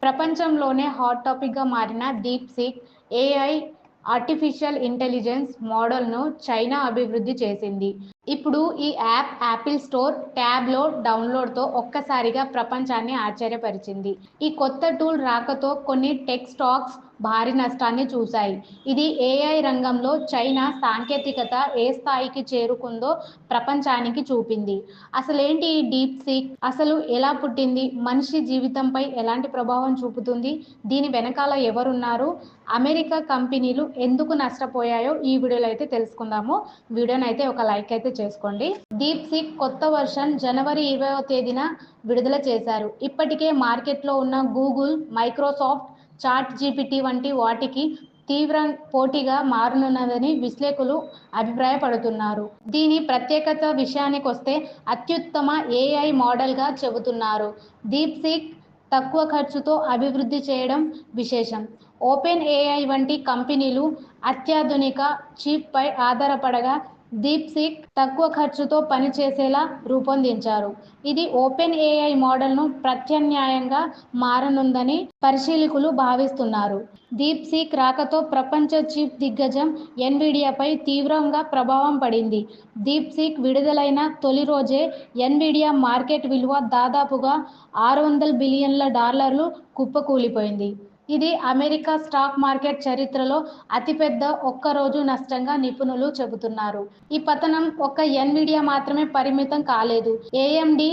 ప్రపంచంలోనే హాట్ టాపిక్గా మారిన డీప్సీక్ ఏఐ ఆర్టిఫిషియల్ ఇంటెలిజెన్స్ మోడల్ను చైనా అభివృద్ధి చేసింది. ఇప్పుడు ఈ యాప్ యాపిల్ స్టోర్ ట్యాబ్లో డౌన్లోడ్తో ఒక్కసారిగా ప్రపంచాన్ని ఆశ్చర్యపరిచింది. ఈ కొత్త టూల్ రాకతో కొన్ని టెక్ స్టాక్స్ భారీ నష్టాన్ని చూశాయి. ఇది ఏఐ రంగంలో చైనా సాంకేతికత ఏ స్థాయికి చేరుకుందో ప్రపంచానికి చూపింది. అసలేంటి ఈ డీప్సీక్? అసలు ఎలా పుట్టింది? మనిషి జీవితంపై ఎలాంటి ప్రభావం చూపుతుంది? దీని వెనకాల ఎవరున్నారు? అమెరికా కంపెనీలు ఎందుకు నష్టపోయాయో ఈ వీడియోలో అయితే తెలుసుకుందాము. వీడియోని అయితే ఒక లైక్ అయితే చేసుకోండి. డీప్సీక్ కొత్త వర్షన్ జనవరి 20వ తేదీన విడుదల చేశారు. ఇప్పటికే మార్కెట్లో ఉన్న గూగుల్, మైక్రోసాఫ్ట్, చాట్ జీపీటీ వంటి వాటికి తీవ్ర పోటీగా మారనున్నదని విశ్లేషకులు అభిప్రాయపడుతున్నారు. దీని ప్రత్యేకత విషయానికొస్తే అత్యుత్తమ ఏఐ మోడల్గా చెబుతున్నారు. డీప్సీక్ తక్కువ ఖర్చుతో అభివృద్ధి చేయడం విశేషం. ఓపెన్ ఏఐ వంటి కంపెనీలు అత్యాధునిక చిప్పై ఆధారపడగా డీప్సీక్ తక్కువ ఖర్చుతో పనిచేసేలా రూపొందించారు. ఇది ఓపెన్ ఏఐ మోడల్ను ప్రత్యామ్నాయంగా మారనుందని పరిశీలకులు భావిస్తున్నారు. డీప్సీక్ రాకతో ప్రపంచ చిప్ దిగ్గజం ఎన్విడియాపై తీవ్రంగా ప్రభావం పడింది. డీప్సీక్ విడుదలైన తొలి రోజే ఎన్విడియా మార్కెట్ విలువ దాదాపుగా $600 బిలియన్ల కుప్పకూలిపోయింది. ఇది అమెరికా స్టాక్ మార్కెట్ చరిత్రలో అతిపెద్ద ఒక్కరోజు నష్టంగా నిపుణులు చెబుతున్నారు. ఈ పతనం ఒక్క ఎన్విడియా మాత్రమే పరిమితం కాలేదు. ఏఎండీ,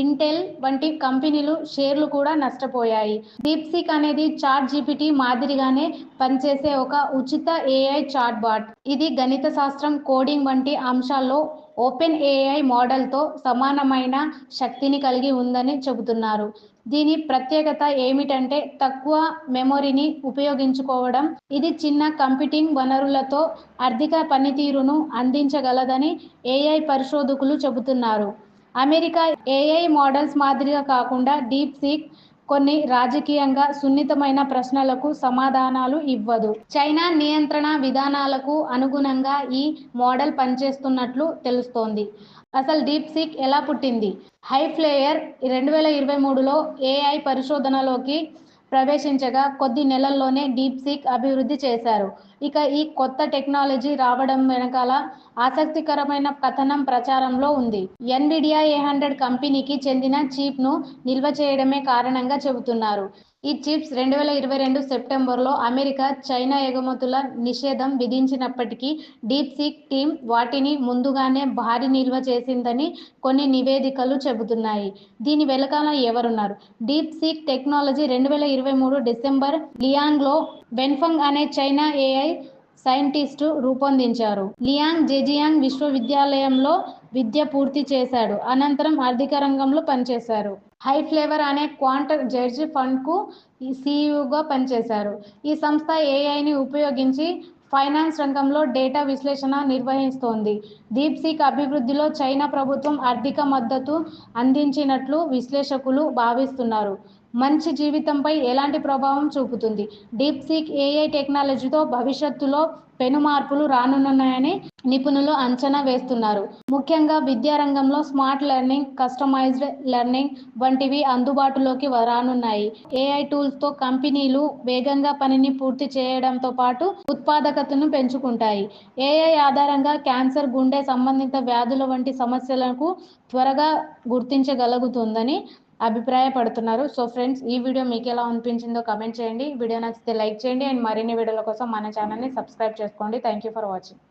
ఇంటెల్ వంటి కంపెనీలు షేర్లు కూడా నష్టపోయాయి. డీప్సీక్ అనేది చాట్ జీపీటీ మాదిరిగానే పనిచేసే ఒక ఉచిత ఏఐ చాట్బాట్. ఇది గణిత శాస్త్రం, కోడింగ్ వంటి అంశాల్లో ఓపెన్ ఏఐ మోడల్తో సమానమైన శక్తిని కలిగి ఉందని చెబుతున్నారు. దీని ప్రత్యేకత ఏమిటంటే తక్కువ మెమొరీని ఉపయోగించుకోవడం. ఇది చిన్న కంప్యూటింగ్ వనరులతో అధిక పనితీరును అందించగలదని ఏఐ పరిశోధకులు చెబుతున్నారు. అమెరికా ఏఐ మోడల్స్ మాదిరిగా కాకుండా డీప్సీక్ కొన్ని రాజకీయంగా సున్నితమైన ప్రశ్నలకు సమాధానాలు ఇవ్వదు. చైనా నియంత్రణ విధానాలకు అనుగుణంగా ఈ మోడల్ పనిచేస్తున్నట్లు తెలుస్తోంది. అసలు డీప్సీక్ ఎలా పుట్టింది? హైఫ్లైయర్ 2023లో ఏఐ పరిశోధనలోకి ప్రవేశించగా కొద్ది నెలల్లోనే డీప్సీక్ అభివృద్ధి చేశారు. ఇక ఈ కొత్త టెక్నాలజీ రావడం వెనకాల ఆసక్తికరమైన కథనం ప్రచారంలో ఉంది. ఎన్విడియా A100 కంపెనీకి చెందిన చిప్ను నిల్వ చేయడమే కారణంగా చెబుతున్నారు. ఈ చిప్స్ 2022 సెప్టెంబర్లో అమెరికా, చైనా ఎగుమతుల నిషేధం విధించినప్పటికీ డీప్సీక్ టీం వాటిని ముందుగానే భారీ నిల్వ చేసిందని కొన్ని నివేదికలు చెబుతున్నాయి. దీని వెనకాల ఎవరున్నారు? డీప్సీక్ టెక్నాలజీ 2023 డిసెంబర్ లియాంగ్లో వెన్ఫంగ్ అనే చైనా ఏఐ సైంటిస్టు రూపొందించారు. లియాంగ్ జెజియాంగ్ విశ్వవిద్యాలయంలో విద్య పూర్తి చేశాడు. అనంతరం ఆర్థిక రంగంలో పనిచేశారు. హైఫ్లైవర్ అనే క్వాంట్ రిసెర్చ్ ఫండ్కు సీఈఓగా పనిచేశారు. ఈ సంస్థ ఏఐని ఉపయోగించి ఫైనాన్స్ రంగంలో డేటా విశ్లేషణ నిర్వహిస్తోంది. డీప్సీక్ అభివృద్ధిలో చైనా ప్రభుత్వం ఆర్థిక మద్దతు అందించినట్లు విశ్లేషకులు భావిస్తున్నారు. మనిషి జీవితంపై ఎలాంటి ప్రభావం చూపుతుంది? డీప్సీక్ ఏఐ టెక్నాలజీతో భవిష్యత్తులో పెను మార్పులు రానున్నాయని నిపుణులు అంచనా వేస్తున్నారు. ముఖ్యంగా విద్యారంగంలో స్మార్ట్ లెర్నింగ్, కస్టమైజ్డ్ లెర్నింగ్ వంటివి అందుబాటులోకి రానున్నాయి. ఏఐ టూల్స్తో కంపెనీలు వేగంగా పనిని పూర్తి చేయడంతో పాటు ఉత్పాదకతను పెంచుకుంటాయి. ఏఐ ఆధారంగా క్యాన్సర్, గుండె సంబంధిత వ్యాధుల వంటి సమస్యలకు త్వరగా గుర్తించగలుగుతుందని అభిప్రాయపడుతున్నారు. సో ఫ్రెండ్స్, ఈ వీడియో మీకు ఎలా అనిపించిందో కమెంట్ చేయండి. వీడియో నచ్చితే లైక్ చేయండి అండ్ మరిన్ని వీడియోల కోసం మన ఛానల్ని సబ్స్క్రైబ్ చేసుకోండి. Thank you for watching.